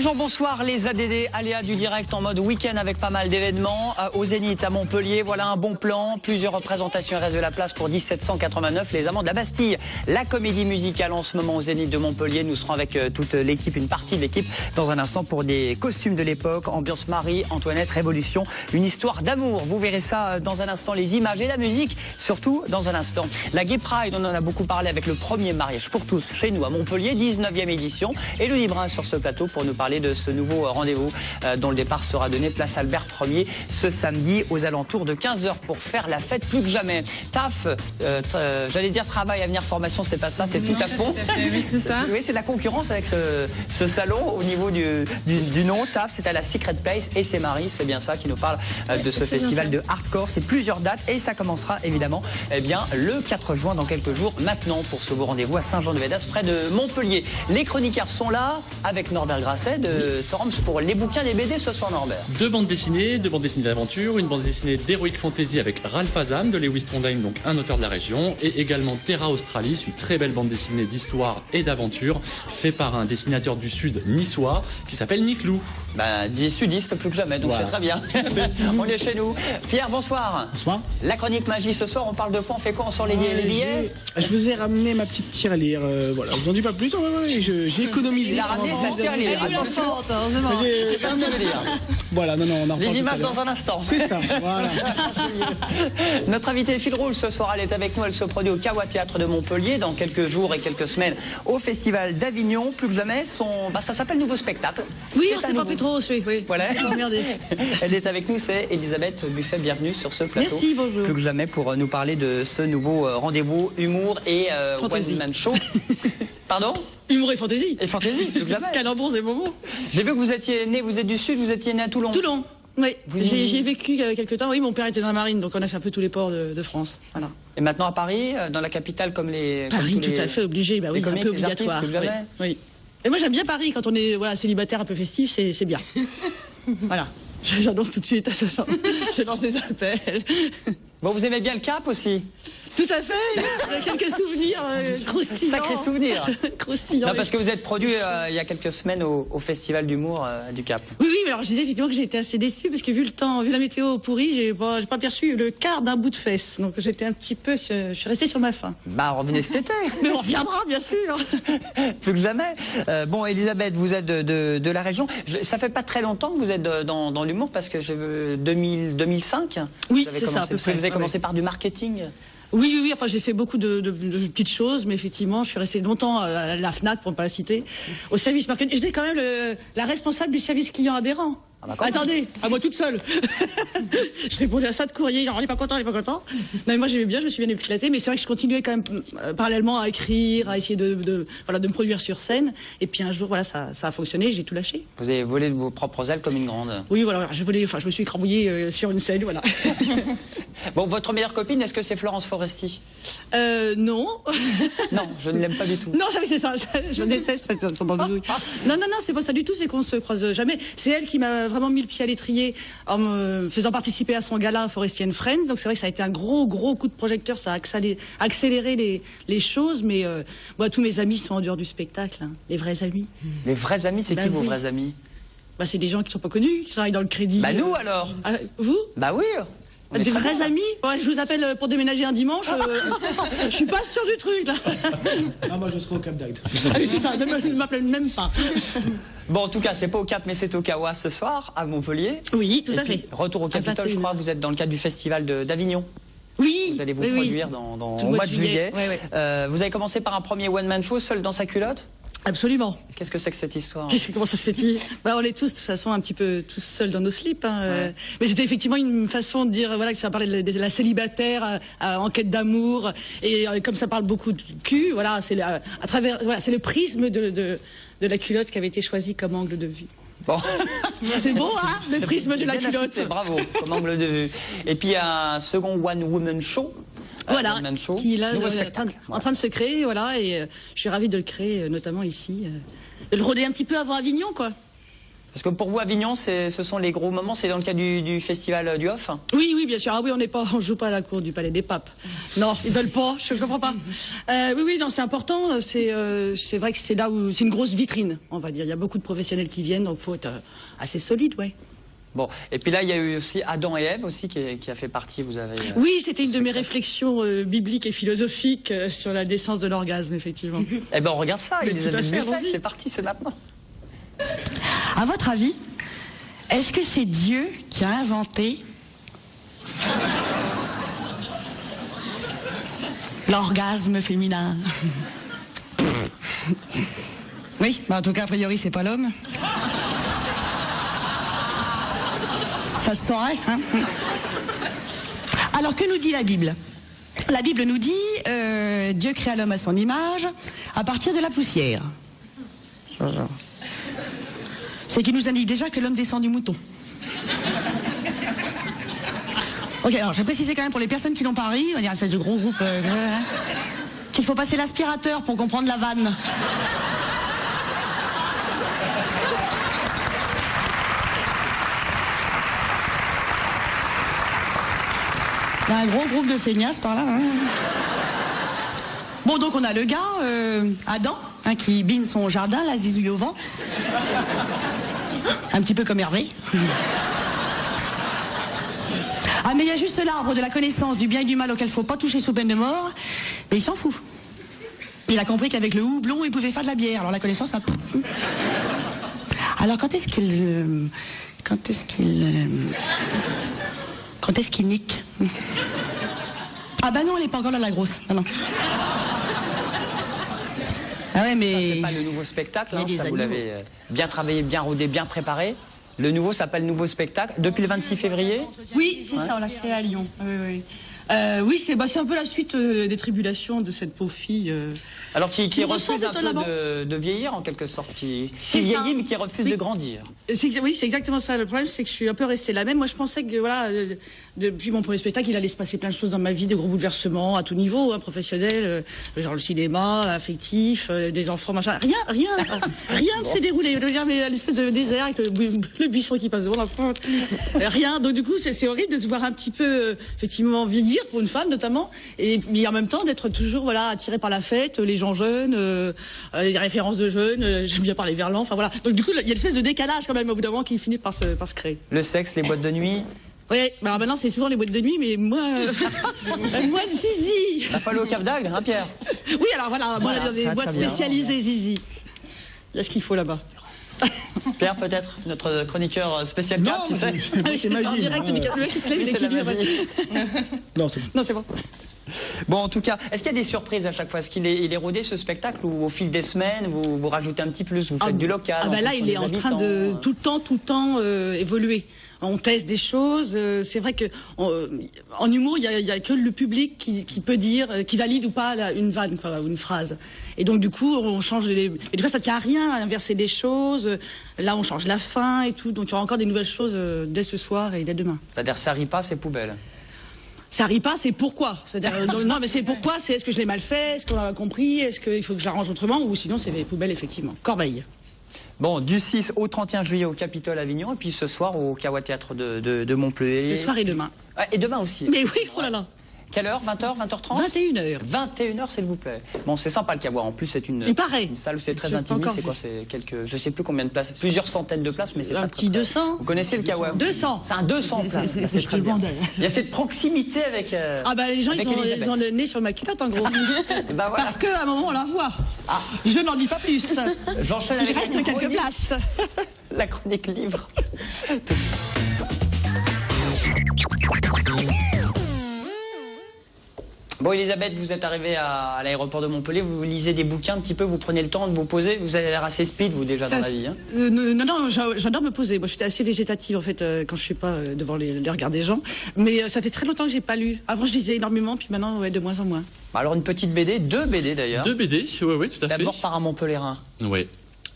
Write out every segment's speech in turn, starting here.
Bonjour, bonsoir les ADD, aléas du direct en mode week-end avec pas mal d'événements. Au Zénith à Montpellier, voilà un bon plan. Plusieurs représentations, il reste de la place pour 1789, les Amants de la Bastille. La comédie musicale en ce moment au Zénith de Montpellier. Nous serons avec toute l'équipe, une partie de l'équipe, dans un instant pour des costumes de l'époque. Ambiance Marie-Antoinette, Révolution, une histoire d'amour. Vous verrez ça dans un instant, les images et la musique, surtout dans un instant. La Gay Pride, on en a beaucoup parlé avec le premier mariage pour tous chez nous à Montpellier, 19e édition. Élodie Brun sur ce plateau pour nous parler de ce nouveau rendez-vous dont le départ sera donné place Albert Ier ce samedi aux alentours de 15 h pour faire la fête plus que jamais. Taf, j'allais dire travail, avenir, formation, c'est pas ça, c'est tout à fond. Oui, c'est ça. Oui, c'est de la concurrence avec ce salon au niveau du nom. Taf, c'est à la Secret Place et c'est Marie, c'est bien ça qui nous parle de ce festival de hardcore. C'est plusieurs dates et ça commencera évidemment le 4 juin dans quelques jours maintenant pour ce beau rendez-vous à Saint-Jean-de-Védas près de Montpellier. Les chroniqueurs sont là avec Norbert Grasset de Sorams pour les bouquins des BD ce soir. Norbert. Deux bandes dessinées d'aventure, une bande dessinée d'Heroic Fantasy avec Ralph Azam de Lewis Trondheim, donc un auteur de la région, et également Terra Australis, une très belle bande dessinée d'histoire et d'aventure, fait par un dessinateur du Sud niçois qui s'appelle Nick Lou. Des sudistes plus que jamais, donc voilà. C'est très bien. On est chez nous. Pierre, bonsoir. Bonsoir. La chronique magie ce soir, on parle de quoi? On fait quoi? On sort les billets? Je vous ai ramené ma petite tirelire. Voilà, je vous en dis pas plus. J'ai économisé. Il a ramené sa tirelire. C'est pas ce que je veux dire. Voilà, non, on en reparle. Les images tout à l'heure. dans un instant. C'est ça, voilà. Notre invitée Phil Roule ce soir, elle est avec nous. Elle se produit au Kawa Théâtre de Montpellier dans quelques jours et quelques semaines au Festival d'Avignon. Plus que jamais, ça s'appelle Nouveau Spectacle. Oui, on s'est pas plus trop, oui. Voilà. Regardez. Elle est avec nous, c'est Elisabeth Buffet. Bienvenue sur ce plateau. Merci, bonjour. Plus que jamais pour nous parler de ce nouveau rendez-vous humour et Fantasy. one-man show. Pardon? Humour et fantaisie. Et fantasy, plus que jamais. Calembours et bonbons. J'ai vu que vous étiez né, vous êtes du Sud, vous étiez né à Toulon. Toulon. Oui, j'y ai vécu quelques temps. Oui, mon père était dans la marine, donc on a fait un peu tous les ports de France. Voilà. Et maintenant à Paris, dans la capitale comme les... Paris, tout à fait, obligé. Bah oui, un peu obligatoire. Plus que jamais. Oui. Et moi j'aime bien Paris quand on est célibataire un peu festif, c'est bien. Voilà. J'annonce tout de suite, je lance des appels. Bon, vous aimez bien le Cap aussi? Tout à fait, il y a quelques souvenirs croustillants. Sacré souvenir. Croustillants. Non, parce que vous êtes produit il y a quelques semaines au Festival d'humour du Cap. Oui, mais alors je disais effectivement que j'ai été assez déçue parce que vu le temps, vu la météo pourrie, j'ai pas perçu le quart d'un bout de fesse. Donc j'étais un petit peu, je suis restée sur ma faim. Revenez cet été. Mais on reviendra, bien sûr. Plus que jamais. Bon, Elisabeth, vous êtes de la région. Ça fait pas très longtemps que vous êtes dans l'humour parce que j'ai vu 2005. Oui, c'est ça à peu près. Vous avez commencé par du marketing. Oui, enfin j'ai fait beaucoup de petites choses, mais effectivement je suis restée longtemps à la FNAC, pour ne pas la citer, au service marketing. J'étais quand même la responsable du service client adhérent. Attendez, à moi toute seule. Je répondais à ça de courrier, genre on n'est pas content. Non, mais moi j'aimais bien, je me suis bien éclatée, mais c'est vrai que je continuais quand même parallèlement à écrire, à essayer de me produire sur scène. Et puis un jour, voilà, ça a fonctionné, j'ai tout lâché. Vous avez volé de vos propres ailes comme une grande. Oui, voilà, je me suis écrabouillée sur une scène, voilà. Bon, votre meilleure copine, est-ce que c'est Florence Foresti? Non. Non, je ne l'aime pas du tout. Non, c'est ça, je déteste ça dans le bidouille. Non, c'est pas ça du tout, c'est qu'on se croise jamais. C'est elle qui m'a vraiment mis le pied à l'étrier en me faisant participer à son gala Foresti and Friends. Donc c'est vrai que ça a été un gros coup de projecteur, ça a accéléré les choses, mais moi, tous mes amis sont en dehors du spectacle, hein, les vrais amis. Les vrais amis, c'est qui vos vrais amis? C'est des gens qui sont pas connus, qui travaillent dans le crédit. Nous alors. Vous? Oui. Des vrais amis? Ouais, je vous appelle pour déménager un dimanche. Je suis pas sûre du truc là. Ah, moi je serai au Cap d'Agde. Ah oui, c'est ça, ils m'appellent même pas. Bon, en tout cas, c'est pas au Cap, mais c'est au Kawa ce soir, à Montpellier. Oui, tout à fait. Retour au Capitole, je crois, vous êtes dans le cadre du Festival d'Avignon. Oui. Vous allez vous produire au mois de juillet. Ouais. Vous avez commencé par un premier one-man show, seul dans sa culotte? Absolument. Qu'est-ce que c'est que cette histoire? Comment ça se fait-il? On est tous de toute façon un petit peu tous seuls dans nos slips. Hein. Mais c'était effectivement une façon de dire que ça parlait de la célibataire en quête d'amour et comme ça parle beaucoup de cul. Voilà, c'est c'est le prisme de la culotte qui avait été choisi comme angle de vue. Bon. C'est beau, hein, le prisme de la culotte. Bravo, comme angle de vue. Et puis un second one woman show. Voilà, qui est là en train de se créer, voilà, et je suis ravie de le créer, notamment ici, de le rôder un petit peu avant Avignon, quoi. Parce que pour vous, Avignon, ce sont les gros moments, c'est dans le cadre du festival du Off? Oui, oui, bien sûr. Ah oui, on joue pas à la cour du Palais des Papes. Non, ils veulent pas, je comprends pas. Oui, oui, non, c'est important. C'est vrai que c'est là où c'est une grosse vitrine, on va dire. Il y a beaucoup de professionnels qui viennent, donc faut être assez solide, ouais. Bon, et puis là, il y a eu aussi Adam et Ève aussi qui a fait partie, vous avez... Oui, c'était une de mes réflexions bibliques et philosophiques sur la naissance de l'orgasme, effectivement. Eh ben, on regarde ça, Mais Elisabeth tout à fait, Buffet, allons-y. c'est parti, c'est maintenant. À votre avis, est-ce que c'est Dieu qui a inventé l'orgasme féminin? Oui, mais en tout cas, a priori, c'est pas l'homme. Ça se saurait, hein? Alors, que nous dit la Bible? La Bible nous dit Dieu créa l'homme à son image à partir de la poussière. C'est qui nous indique déjà que l'homme descend du mouton. Ok, alors je vais préciser quand même pour les personnes qui l'ont pas ri, on va dire un espèce de gros groupe, qu'il faut passer l'aspirateur pour comprendre la vanne. Il y a un gros groupe de feignasses par là. Hein. Bon, donc on a le gars, Adam, hein, qui bine son jardin, la zizouille au vent. Un petit peu comme Hervé. Ah, mais il y a juste l'arbre de la connaissance du bien et du mal auquel il faut pas toucher sous peine de mort. Mais il s'en fout. Il a compris qu'avec le houblon, il pouvait faire de la bière. Alors la connaissance, un peu. Alors quand est-ce qu'il nique? Ah bah non, elle est pas encore là, la grosse. Ah non. Ah ouais, mais... C'est pas le nouveau spectacle, Il y a hein, des ça vous animaux. l'avez bien travaillé, bien rodé, bien préparé. Le nouveau s'appelle Nouveau Spectacle, depuis le 26 février. Oui, c'est ça, on l'a créé à Lyon. Oui, oui. Oui, c'est un peu la suite des tribulations de cette pauvre fille. Alors qui refuse ressemble un peu étonnamment. de vieillir en quelque sorte, qui C'est ça. vieillit mais qui refuse Oui. de grandir. Oui, c'est exactement ça. Le problème, c'est que je suis un peu restée la même. Moi, je pensais que, voilà, depuis mon premier spectacle, il allait se passer plein de choses dans ma vie, de gros bouleversements à tout niveau, hein, professionnel, genre le cinéma, affectif, des enfants, machin. Rien ne s'est déroulé. Je veux dire, mais l'espèce de désert avec le buisson qui passe devant. Rien. Donc, du coup, c'est horrible de se voir un petit peu, effectivement, vieillir pour une femme, notamment, mais en même temps, d'être toujours, voilà, attirée par la fête, les gens jeunes, les références de jeunes, j'aime bien parler verlan, enfin voilà. Donc, du coup, il y a une espèce de décalage, quand même, au bout d'un moment, qui finit par se créer. Le sexe, les boîtes de nuit. Oui, alors maintenant c'est souvent les boîtes de nuit, mais moi, moi de zizi. T'as fallu au Cap d'Agde, hein Pierre? Oui, alors voilà, moi, Voilà, les ça, boîtes très bien. spécialisées zizi. Il y a ce qu'il faut là-bas. Pierre, peut-être, notre chroniqueur spécial Non, Cap, tu sais? Ah oui, c'est en magique. direct, le mec qui se lève, Oui, il est c'est la qui lui, magie. Non, c'est bon. Non, c'est bon. Bon, en tout cas, est-ce qu'il y a des surprises à chaque fois? Est-ce qu'il est rodé ce spectacle ou au fil des semaines, vous rajoutez un petit plus, vous faites du local? Ah bah là, il est en train de tout le temps évoluer. On teste des choses. C'est vrai que en humour, il y a que le public qui peut dire, qui valide ou pas une vanne, quoi, ou une phrase. Et donc du coup, on change et des fois, ça tient à rien, à inverser des choses. Là, on change la fin et tout. Donc il y aura encore des nouvelles choses dès ce soir et dès demain. C'est-à-dire, ça rit pas, c'est poubelle. Ça rit pas, c'est pourquoi. C'est-à-dire, non, mais c'est pourquoi. C'est est-ce que je l'ai mal fait, est-ce qu'on l'a compris, est-ce qu'il faut que je l'arrange autrement, ou sinon c'est les poubelles effectivement. Corbeil. Bon, du 6 au 31 juillet au Capitole Avignon, et puis ce soir au Kawa Théâtre de Montpellier. Ce soir et demain. Ah, et demain aussi. Mais oui, oh là là. Quelle heure? 20h, 20h30? 21h. 21h, s'il vous plaît. Bon, c'est sympa le Kawa. En plus, c'est une salle où c'est très J'ai pas intimiste. encore C'est quoi? C'est quelques, je sais plus combien de places, plusieurs centaines de places, mais c'est Un pas petit très, 200. Vous connaissez le Kawa? 200. C'est un 200 places. Là, c'est Je très te bien. demandais. Il y a cette proximité avec. Ah bah les gens avec ils Elisabeth. ont le nez sur ma culotte en gros. Et ben voilà. Parce qu'à un moment on la voit. Je n'en dis pas plus. J'enchaîne Il avec reste la quelques chronique- places. La chronique livre. Bon, Elisabeth, vous êtes arrivée à l'aéroport de Montpellier, vous lisez des bouquins un petit peu, vous prenez le temps de vous poser, vous avez l'air assez speed, vous, déjà, dans la vie. Hein. Non, j'adore me poser. Moi, je suis assez végétative, en fait, quand je suis pas devant les regards des gens. Mais ça fait très longtemps que j'ai pas lu. Avant, je lisais énormément, puis maintenant, ouais, de moins en moins. Alors, une petite BD, 2 BD d'ailleurs. 2 BD, oui, tout à fait. D'abord par un Montpellierin. Ouais.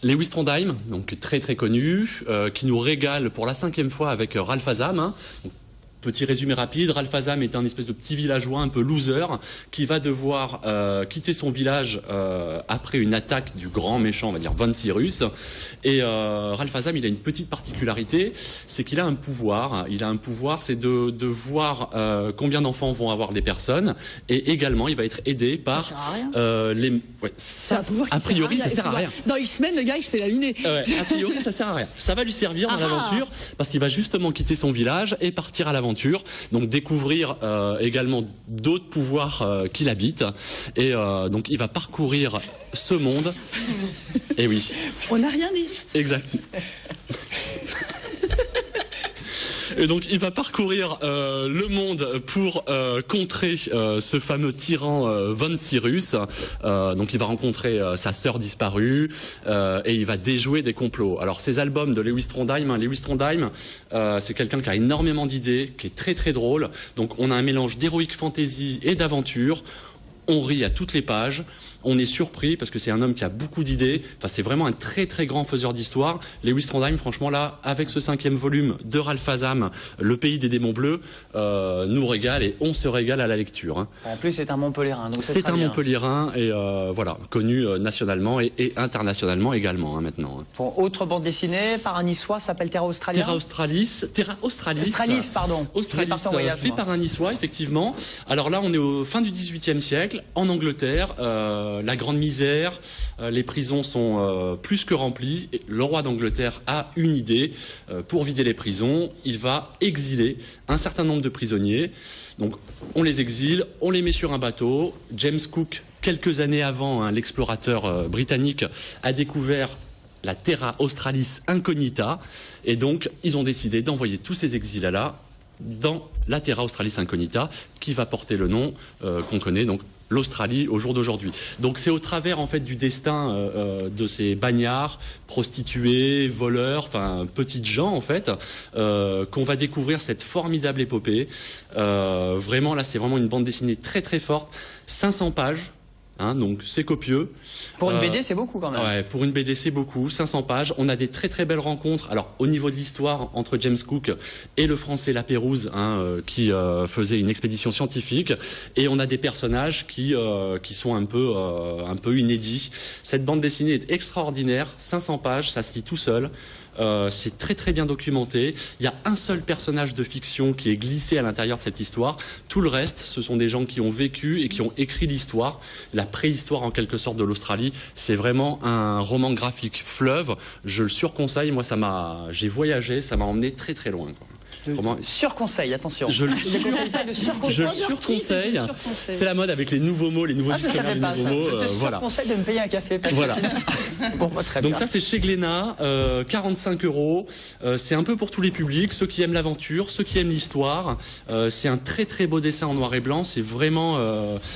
Lewis Trondheim, donc très très connu, qui nous régale pour la 5e fois avec Ralph Azam. Hein. Donc, Petit résumé rapide, Ralph Azam est un espèce de petit villageois un peu loser qui va devoir quitter son village après une attaque du grand méchant, on va dire Von Cyrus. Et Ralph Azam, il a une petite particularité, c'est qu'il a un pouvoir. Il a un pouvoir, c'est de voir combien d'enfants vont avoir les personnes. Et également, il va être aidé par ça sert à rien. Ouais, ça, a priori, ça sert à rien. Dans X-Men, le gars, il se fait laminer. Ouais, a priori, ça sert à rien. Ça va lui servir dans l'aventure parce qu'il va justement quitter son village et partir à l'aventure. Donc découvrir également d'autres pouvoirs qu'il habite. Et donc il va parcourir ce monde. Et oui. On n'a rien dit. Exact. Et donc il va parcourir le monde pour contrer ce fameux tyran Von Cyrus. Donc il va rencontrer sa sœur disparue et il va déjouer des complots. Alors ces albums de Lewis Trondheim, Lewis Trondheim, c'est quelqu'un qui a énormément d'idées, qui est très très drôle. Donc on a un mélange d'heroic fantasy et d'aventure. On rit à toutes les pages. On est surpris parce que c'est un homme qui a beaucoup d'idées. Enfin, c'est vraiment un très très grand faiseur d'histoire. Lewis Trondheim, franchement là, avec ce 5e volume de Ralph Azam, Le Pays des démons bleus, nous régale et on se régale à la lecture. Hein. En plus, c'est un Montpellierin. C'est un Montpellierin et voilà, connu nationalement et internationalement également hein, maintenant. Hein. Bon, autre bande dessinée par un Niçois, s'appelle Terra Australis. Terra Australis, pardon. Australis, fait par un Niçois, effectivement. Alors là, on est au fin du XVIIIe siècle, en Angleterre. La grande misère, les prisons sont plus que remplies. Et le roi d'Angleterre a une idée pour vider les prisons. Il va exiler un certain nombre de prisonniers. Donc on les exile, on les met sur un bateau. James Cook, quelques années avant, hein, l'explorateur britannique, a découvert la Terra Australis Incognita. Et donc ils ont décidé d'envoyer tous ces exilés-là dans la Terra Australis Incognita, qui va porter le nom qu'on connaît, donc l'Australie au jour d'aujourd'hui. Donc c'est au travers en fait du destin de ces bagnards, prostituées, voleurs, enfin petites gens en fait, qu'on va découvrir cette formidable épopée. Vraiment là, c'est vraiment une bande dessinée très très forte, 500 pages. Hein, donc c'est copieux. Pour une BD, c'est beaucoup quand même. Ouais, pour une BD, c'est beaucoup. 500 pages. On a des très très belles rencontres. Alors au niveau de l'histoire entre James Cook et le Français Lapérouse, hein, qui faisait une expédition scientifique, et on a des personnages qui sont un peu inédits. Cette bande dessinée est extraordinaire. 500 pages, ça se lit tout seul. C'est très très bien documenté. Il y a un seul personnage de fiction qui est glissé à l'intérieur de cette histoire. Tout le reste, ce sont des gens qui ont vécu et qui ont écrit l'histoire, la préhistoire en quelque sorte de l'Australie. C'est vraiment un roman graphique fleuve. Je le surconseille. Moi, j'ai voyagé, ça m'a emmené très très loin, quoi. Vraiment. Surconseille, attention. Je le surconseille. C'est la mode avec les nouveaux mots, les nouveaux dictionnaires, les nouveaux mots. Je te surconseille de me payer un café. Voilà. Bon, très donc bien. Ça, c'est chez Glénat, 45 €. C'est un peu pour tous les publics, ceux qui aiment l'aventure, ceux qui aiment l'histoire. C'est un très très beau dessin en noir et blanc. C'est vraiment,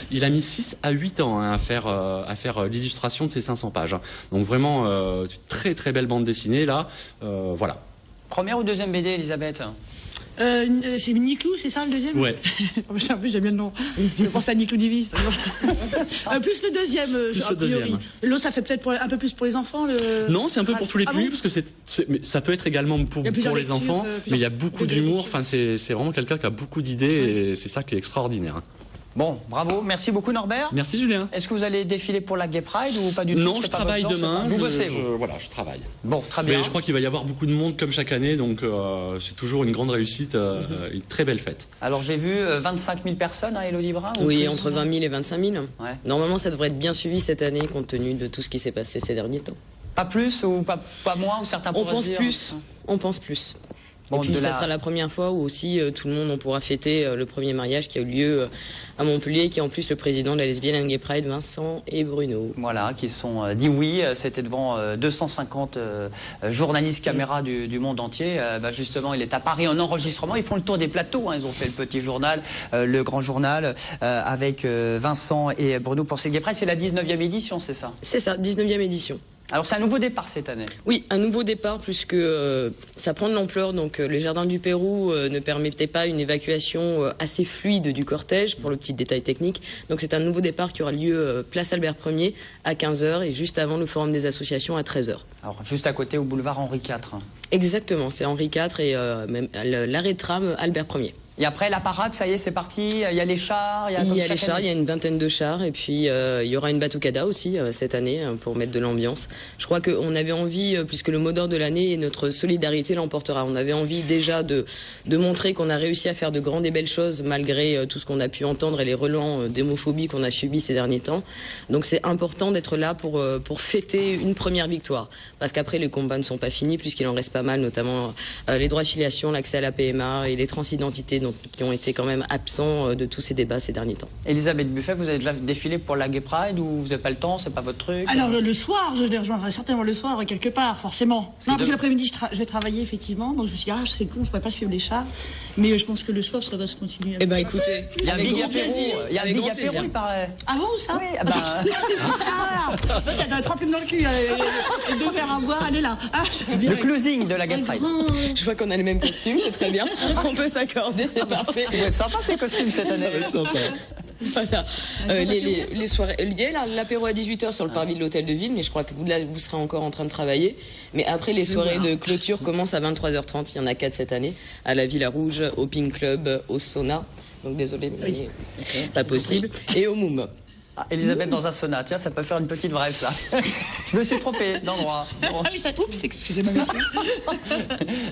il a mis 6 à 8 ans hein, à faire l'illustration de ces 500 pages. Donc vraiment, très très belle bande dessinée là. Voilà. Première ou deuxième BD, Elisabeth? C'est Niclou, c'est ça le deuxième? Ouais. En plus, j'aime bien le nom. Je pense à Niclou Divis. Plus le deuxième, a priori. L'autre, ça fait peut-être un peu plus pour les enfants. Non, c'est un peu pour tous les publics, parce que mais ça peut être également pour les enfants, mais il y a beaucoup d'humour. Enfin, c'est vraiment quelqu'un qui a beaucoup d'idées et c'est ça qui est extraordinaire. Bon, bravo. Merci beaucoup, Norbert. Merci, Julien. Est-ce que vous allez défiler pour la Gay Pride ou pas du tout? Non, je travaille demain. Vous bossez, vous? Voilà, je travaille. Bon, très bien. Mais je crois qu'il va y avoir beaucoup de monde comme chaque année, donc c'est toujours une grande réussite, une très belle fête. Alors, j'ai vu 25 000 personnes, hein, Élodie Brun? Oui, entre 20 000 et 25 000. Ouais. Normalement, ça devrait être bien suivi cette année, compte tenu de tout ce qui s'est passé ces derniers temps. Pas plus ou pas moins, ou certains On pourraient pense dire plus. On pense plus. Bon, et puis ça sera la première fois où aussi tout le monde on pourra fêter le premier mariage qui a eu lieu à Montpellier, qui est en plus le président de la Lesbian and Gay Pride, Vincent et Bruno. Voilà, qui sont dit oui. C'était devant 250 journalistes caméras du monde entier. Justement, il est à Paris en enregistrement. Ils font le tour des plateaux. Hein. Ils ont fait le petit journal, le grand journal, avec Vincent et Bruno pour ces Gay Pride. C'est la 19e édition, c'est ça? C'est ça, 19e édition. Alors c'est un nouveau départ cette année. Oui, un nouveau départ puisque ça prend de l'ampleur. Donc les Jardins du Pérou ne permettaient pas une évacuation assez fluide du cortège, pour le petit détail technique. Donc c'est un nouveau départ qui aura lieu place Albert Ier à 15 h et juste avant le Forum des associations à 13 h. Alors juste à côté au boulevard Henri IV. Exactement, c'est Henri IV et même l'arrêt de tram Albert Ier. Et après, la parade, ça y est, c'est parti. Il y a les chars. Il y a les chars, il y a une vingtaine de chars. Et puis, il y aura une batucada aussi cette année pour mettre de l'ambiance. Je crois qu'on avait envie, puisque le mot d'ordre de l'année est notre solidarité l'emportera. On avait envie déjà de montrer qu'on a réussi à faire de grandes et belles choses malgré tout ce qu'on a pu entendre et les relents d'homophobie qu'on a subis ces derniers temps. Donc, c'est important d'être là pour fêter une première victoire. Parce qu'après, les combats ne sont pas finis puisqu'il en reste pas mal, notamment les droits de filiation, l'accès à la PMA et les transidentités qui ont été quand même absents de tous ces débats ces derniers temps. Elisabeth Buffet, vous avez déjà défilé pour la Gay Pride ou vous n'avez pas le temps, c'est pas votre truc? Alors le soir, je les rejoindrai certainement le soir quelque part, forcément. Non, parce que l'après-midi, je vais travailler effectivement, donc je me suis dit, ah, c'est con, je pourrais pas suivre les chars, mais je pense que le soir, ça va se continuer. Eh ben écoutez, il y a un big apéro, il paraît. Ah bon, ça? Oui, ah bah... T'as 3 plumes dans le cul, et 2 verres à boire, elle est là. Ah, le closing de la Gay Pride. Je vois qu'on a le même costume, c'est très bien. On peut s'accorder, c'est parfait. Vous êtes sympa ces costumes cette année. Voilà. Les soirées. Il y a l'apéro à 18h sur le parvis de l'hôtel de ville, mais je crois que vous serez encore en train de travailler. Mais après, les soirées de clôture commencent à 23h30. Il y en a 4 cette année. À la Villa Rouge, au Pink Club, au Sauna. Donc désolé, mais pas possible. Et au Moum. Ah, Elisabeth dans un sauna, tiens, ça peut faire une petite vraie, ça. Je me suis trompé d'endroit. Bon. Ah oui, ça coupe, excusez-moi, monsieur.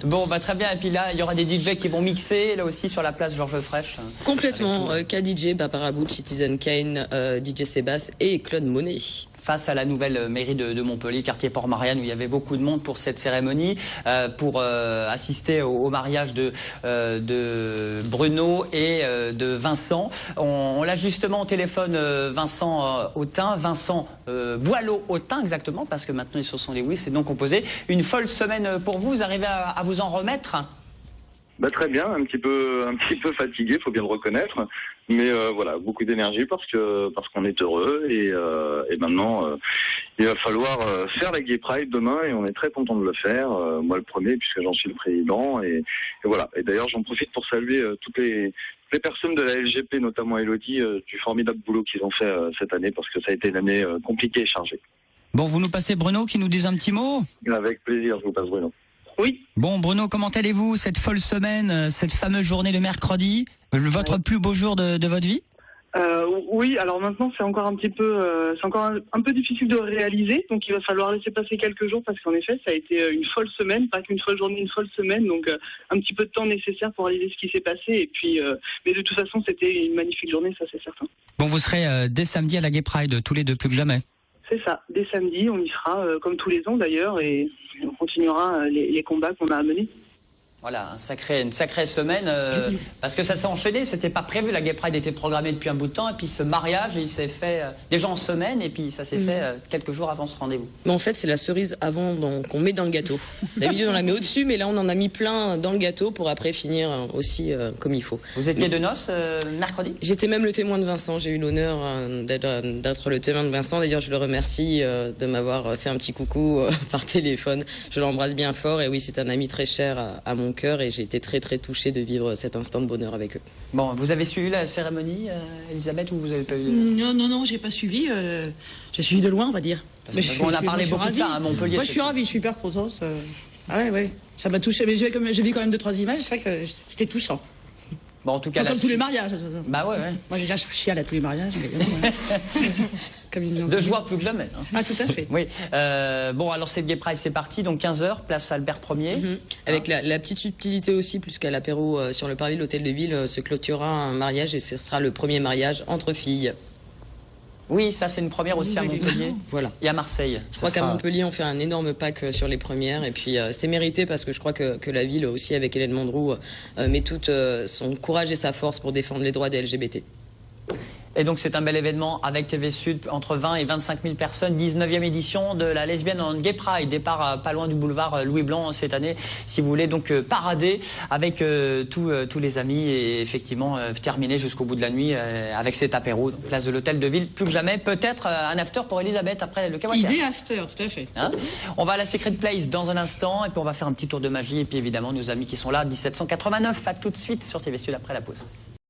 Bon, bah très bien. Et puis là, il y aura des DJ qui vont mixer, là aussi, sur la place Georges Frêche. Complètement. KDJ, Barbara Bout, Citizen Kane, DJ Sébastien et Claude Monet. Face à la nouvelle mairie de Montpellier, quartier Port-Marianne, où il y avait beaucoup de monde pour cette cérémonie, pour assister au mariage de Bruno et de Vincent. On l'a justement au téléphone, Vincent Autain, Vincent Boileau-Autain exactement, parce que maintenant ils se sont Lewis, c'est donc composé. Une folle semaine pour vous, vous arrivez à vous en remettre? Bah très bien, un petit peu fatigué, faut bien le reconnaître, mais voilà, beaucoup d'énergie parce qu'on est heureux et maintenant il va falloir faire la Gay Pride demain et on est très content de le faire, moi le premier puisque j'en suis le président et voilà. Et d'ailleurs j'en profite pour saluer toutes les personnes de la LGP, notamment Elodie, du formidable boulot qu'ils ont fait cette année parce que ça a été une année compliquée et chargée. Bon, vous nous passez Bruno qui nous dise un petit mot? Avec plaisir, je vous passe Bruno. Oui. Bon, Bruno, comment allez-vous cette folle semaine, cette fameuse journée de mercredi, votre plus beau jour de votre vie? Oui, alors maintenant c'est encore un peu difficile de réaliser, donc il va falloir laisser passer quelques jours parce qu'en effet ça a été une folle semaine, pas qu'une folle journée, une folle semaine, donc un petit peu de temps nécessaire pour réaliser ce qui s'est passé et puis mais de toute façon c'était une magnifique journée, ça c'est certain. Bon, vous serez dès samedi à la Gay Pride, tous les deux plus que jamais. C'est ça, dès samedi on y sera comme tous les ans d'ailleurs et on continuera les combats qu'on a à mener. Voilà, une sacrée semaine, parce que ça s'est enchaîné, c'était pas prévu, la Gay Pride était programmée depuis un bout de temps, et puis ce mariage, il s'est fait déjà en semaine, et puis ça s'est fait quelques jours avant ce rendez-vous. Mais en fait, c'est la cerise avant qu'on met dans le gâteau. D'habitude, on la met au-dessus, mais là, on en a mis plein dans le gâteau pour après finir aussi comme il faut. Vous étiez de noces mercredi? J'étais même le témoin de Vincent, j'ai eu l'honneur d'être le témoin de Vincent, d'ailleurs je le remercie de m'avoir fait un petit coucou par téléphone. Je l'embrasse bien fort, et oui, c'est un ami très cher à mon cœur et j'ai été très très touchée de vivre cet instant de bonheur avec eux. Bon, vous avez suivi la cérémonie, Elisabeth, ou vous avez pas eu... Non, j'ai pas suivi. J'ai suivi de loin, on va dire. On a parlé beaucoup de ça à Montpellier. Moi, je suis ravie, je suis hyper contente. Ah ouais, ça m'a touchée. Mais j'ai vu quand même 2-3 images, c'est vrai que c'était touchant. Bon, en tout cas, comme tous les mariages. Bah ouais. Moi, j'ai déjà chialé à tous les mariages. De joie plus que jamais. Hein. Ah, tout à fait. Oui. Bon, alors cette Gay Pride, c'est parti. Donc 15h, place Albert Ier. Avec la petite subtilité aussi, puisqu'à l'apéro sur le parvis de l'hôtel de ville se clôturera un mariage et ce sera le premier mariage entre filles. Oui, ça c'est une première aussi à Montpellier. Voilà. Et à Marseille. Je crois qu'à Montpellier, on fait un énorme pack sur les premières. Et puis c'est mérité parce que je crois que la ville aussi, avec Hélène Mandroux, met tout son courage et sa force pour défendre les droits des LGBT. Et donc c'est un bel événement avec TV Sud, entre 20 et 25 000 personnes, 19e édition de la Lesbian and Gay Pride, départ pas loin du boulevard Louis Blanc cette année, si vous voulez donc parader avec tous les amis et effectivement terminer jusqu'au bout de la nuit avec cet apéro, donc place de l'hôtel de ville, plus que jamais, peut-être un after pour Elisabeth après le Kawaka. Idée after, tout à fait. Hein, on va à la Secret Place dans un instant et puis on va faire un petit tour de magie et puis évidemment nos amis qui sont là, 1789, à tout de suite sur TV Sud après la pause.